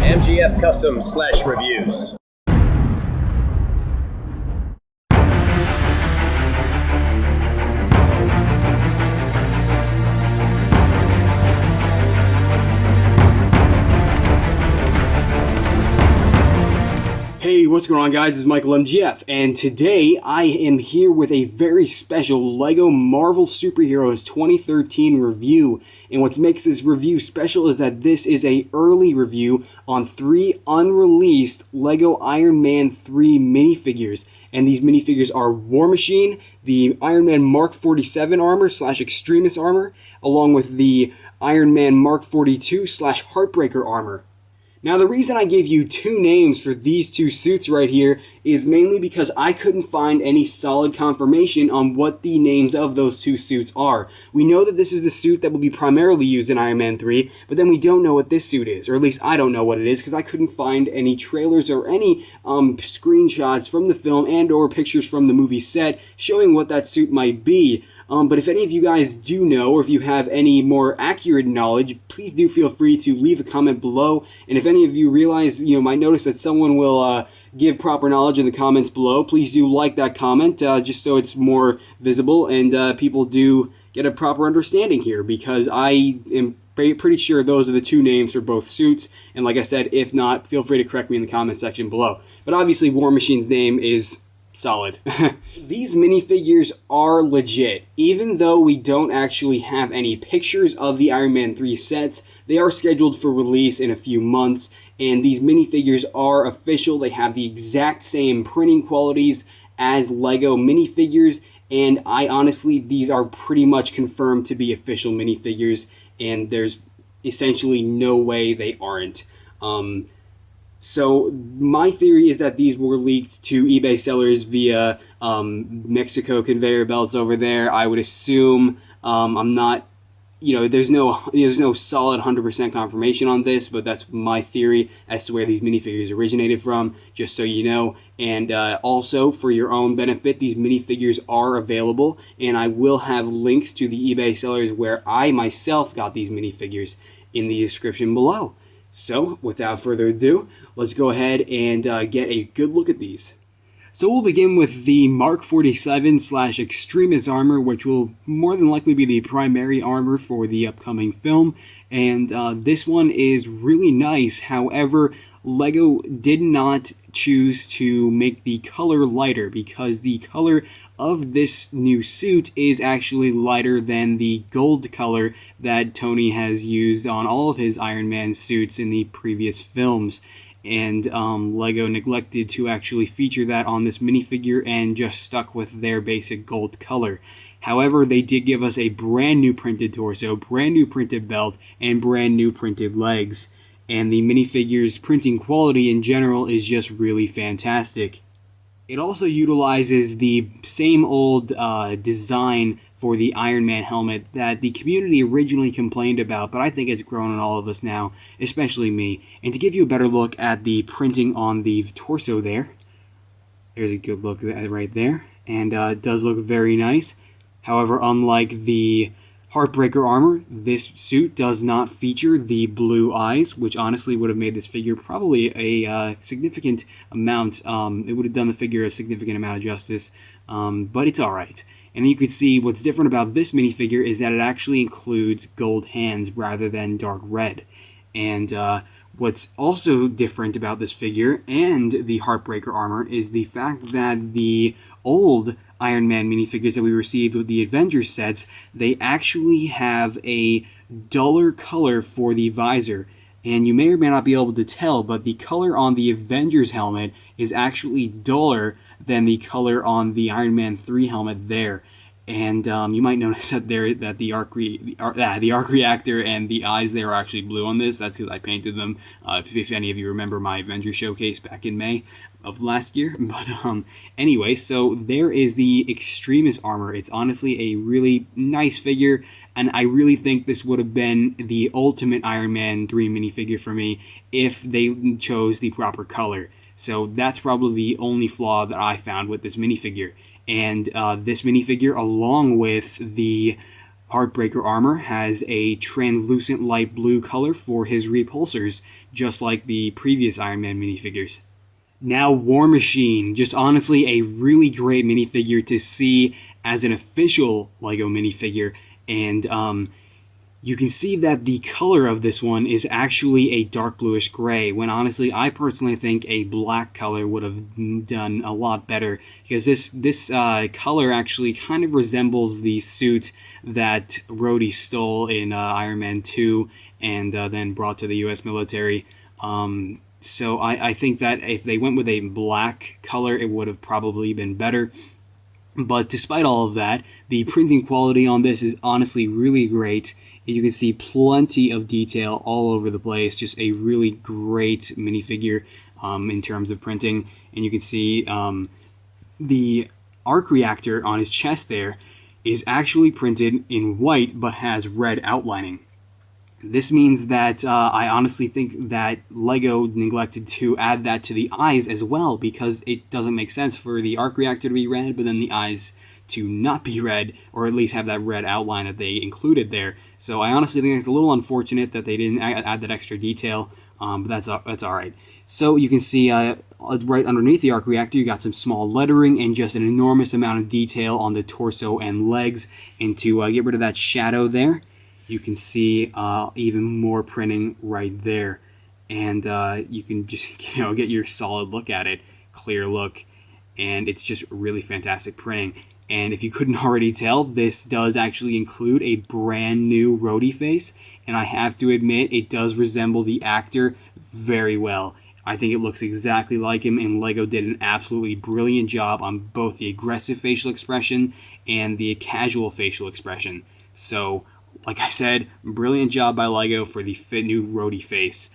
MGF Custom / Reviews. Hey, what's going on, guys? It's Michael MGF, and today I am here with a very special LEGO Marvel Superheroes 2013 review. And what makes this review special is that this is an early review on 3 unreleased LEGO Iron Man 3 minifigures. And these minifigures are War Machine, the Iron Man Mark 47 armor / Extremis armor, along with the Iron Man Mark 42 / Heartbreaker armor. Now, the reason I gave you 2 names for these 2 suits right here is mainly because I couldn't find any solid confirmation on what the names of those 2 suits are. We know that this is the suit that will be primarily used in Iron Man 3, but then we don't know what this suit is, or at least I don't know what it is because I couldn't find any trailers or any screenshots from the film and or pictures from the movie set showing what that suit might be. But if any of you guys do know, or if you have any more accurate knowledge, please do feel free to leave a comment below. And if any of you realize, might notice that someone will give proper knowledge in the comments below, please do like that comment, just so it's more visible and people do get a proper understanding here, because I am pretty sure those are the 2 names for both suits. And like I said, if not, feel free to correct me in the comment section below. But obviously, War Machine's name is solid. These minifigures are legit. Even though we don't actually have any pictures of the Iron Man 3 sets, they are scheduled for release in a few months, and these minifigures are official. They have the exact same printing qualities as LEGO minifigures, and these are pretty much confirmed to be official minifigures, and there's essentially no way they aren't. So my theory is that these were leaked to eBay sellers via Mexico conveyor belts over there. I would assume, I'm not, there's no solid 100% confirmation on this, but that's my theory as to where these minifigures originated from, just so you know. And also, for your own benefit, these minifigures are available, and I will have links to the eBay sellers where I myself got these minifigures in the description below. So, without further ado, let's go ahead and get a good look at these. So we'll begin with the Mark 47 / Extremis armor, which will more than likely be the primary armor for the upcoming film. And this one is really nice. However, LEGO did not choose to make the color lighter, because the color of this new suit is actually lighter than the gold color that Tony has used on all of his Iron Man suits in the previous films. And LEGO neglected to actually feature that on this minifigure and just stuck with their basic gold color. However, they did give us a brand new printed torso, brand new printed belt, and brand new printed legs. And the minifigure's printing quality in general is just really fantastic. It also utilizes the same old design for the Iron Man helmet that the community originally complained about, but I think it's grown on all of us now, especially me. And to give you a better look at the printing on the torso there's a good look at it right there, and it does look very nice. However, unlike the Heartbreaker armor, this suit does not feature the blue eyes, which honestly would have made this figure probably a significant amount. It would have done the figure a significant amount of justice, but it's alright. And you can see what's different about this minifigure is that it actually includes gold hands rather than dark red. And what's also different about this figure and the Heartbreaker armor is the fact that the old Iron Man minifigures that we received with the Avengers sets, they actually have a duller color for the visor. And you may or may not be able to tell, but the color on the Avengers helmet is actually duller than the color on the Iron Man 3 helmet there. And you might notice that the arc reactor and the eyes there are actually blue on this. That's because I painted them. If any of you remember my Avengers showcase back in May of last year. But anyway, so there is the Extremis armor. It's honestly a really nice figure, and I really think this would have been the ultimate Iron Man 3 minifigure for me if they chose the proper color. So that's probably the only flaw that I found with this minifigure. And this minifigure, along with the Heartbreaker Armor has a translucent light blue color for his repulsors, just like the previous Iron Man minifigures. Now War Machine, just honestly a really great minifigure to see as an official LEGO minifigure, and you can see that the color of this one is actually a dark bluish gray, when honestly I personally think a black color would have done a lot better, because this color actually kind of resembles the suit that Rhodey stole in Iron Man 2 and then brought to the US military. So I think that if they went with a black color, it would have probably been better. But despite all of that, the printing quality on this is honestly really great. You can see plenty of detail all over the place. Just a really great minifigure in terms of printing. And you can see the arc reactor on his chest there is actually printed in white but has red outlining. This means that I honestly think that LEGO neglected to add that to the eyes as well, because it doesn't make sense for the arc reactor to be red, but then the eyes to not be red, or at least have that red outline that they included there. So I honestly think it's a little unfortunate that they didn't add that extra detail, but that's all right. So you can see right underneath the arc reactor, you got some small lettering and just an enormous amount of detail on the torso and legs. And to get rid of that shadow there, you can see even more printing right there, and you can just get your solid look at it, clear look, and it's just really fantastic printing. And if you couldn't already tell, this does actually include a brand new Rhodey face, and I have to admit it does resemble the actor very well. I think it looks exactly like him, and LEGO did an absolutely brilliant job on both the aggressive facial expression and the casual facial expression. So like I said, brilliant job by LEGO for the new Rhodey face.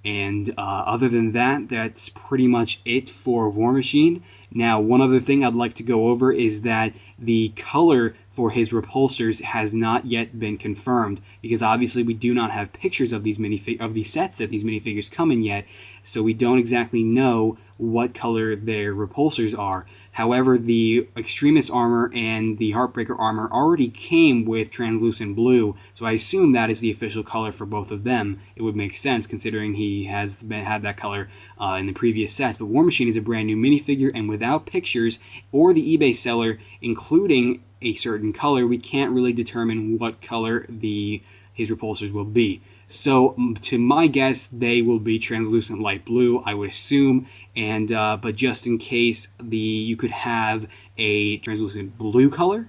And other than that, that's pretty much it for War Machine. Now, one other thing I'd like to go over is that the color for his repulsors has not yet been confirmed, because obviously we do not have pictures of these sets that these minifigures come in yet, so we don't exactly know what color their repulsors are. However, the Extremis armor and the Heartbreaker armor already came with translucent blue, so I assume that is the official color for both of them. It would make sense considering he has had that color in the previous sets. But War Machine is a brand new minifigure, and without pictures or the eBay seller including a certain color, we can't really determine what color his repulsors will be. So to my guess, they will be translucent light blue, I would assume. And but just in case, you could have a translucent blue color,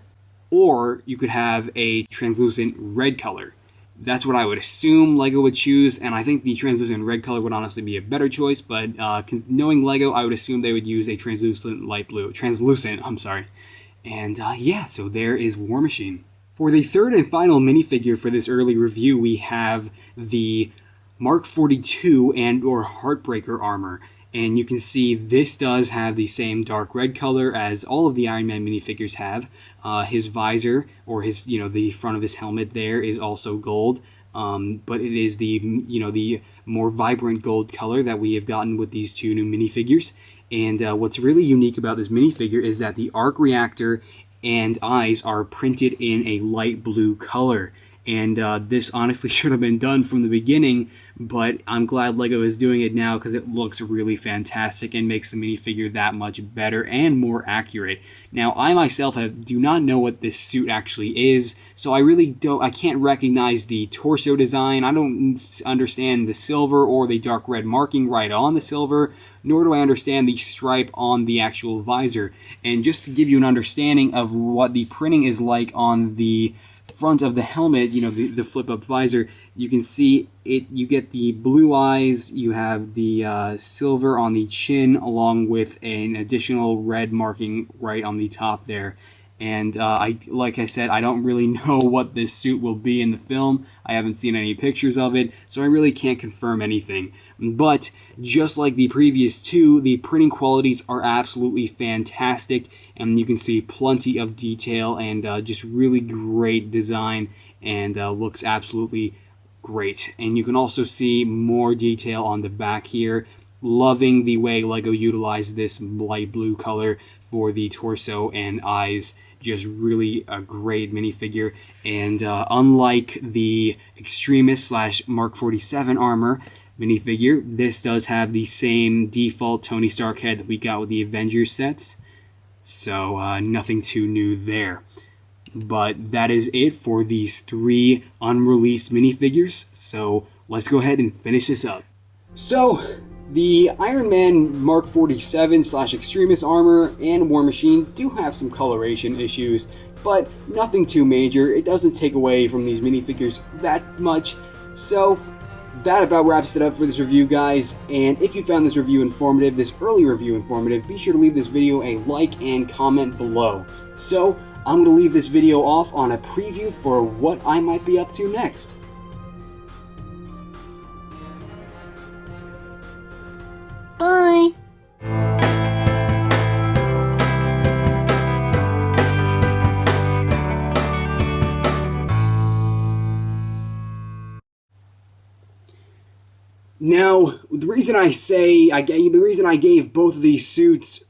or you could have a translucent red color. That's what I would assume LEGO would choose, and I think the translucent red color would honestly be a better choice. But knowing LEGO, I would assume they would use a translucent light blue. I'm sorry. And yeah, so there is War Machine. For the third and final minifigure for this early review, we have the Mark 42 and or Heartbreaker Armor. And you can see this does have the same dark red color as all of the Iron Man minifigures have. His visor, or his, the front of his helmet there, is also gold. But it is the more vibrant gold color that we have gotten with these two new minifigures. And what's really unique about this minifigure is that the arc reactor and eyes are printed in a light blue color. And this honestly should have been done from the beginning, but I'm glad LEGO is doing it now because it looks really fantastic and makes the minifigure that much better and more accurate. Now, I myself do not know what this suit actually is, so I can't recognize the torso design. I don't understand the silver or the dark red marking right on the silver, nor do I understand the stripe on the actual visor. And just to give you an understanding of what the printing is like on the front of the helmet, the flip-up visor, you can see it. You get the blue eyes, you have the silver on the chin, along with an additional red marking right on the top there. And like I said, I don't really know what this suit will be in the film. I haven't seen any pictures of it, so I really can't confirm anything. But just like the previous two, the printing qualities are absolutely fantastic, and you can see plenty of detail and just really great design, and looks absolutely great. And you can also see more detail on the back here. Loving the way LEGO utilized this light blue color for the torso and eyes. just really a great minifigure. And unlike the Extremist / Mark 47 armor minifigure, this does have the same default Tony Stark head that we got with the Avengers sets. So nothing too new there. But that is it for these 3 unreleased minifigures. So let's go ahead and finish this up. So the Iron Man Mark 47 / Extremist armor and War Machine do have some coloration issues, but nothing too major. It doesn't take away from these minifigures that much. So that about wraps it up for this review, guys. And if you found this review informative, this early review informative, be sure to leave this video a like and comment below. So I'm going to leave this video off on a preview for what I might be up to next. Bye! Now, the reason I gave both of these suits,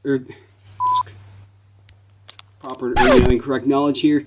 incorrect knowledge here.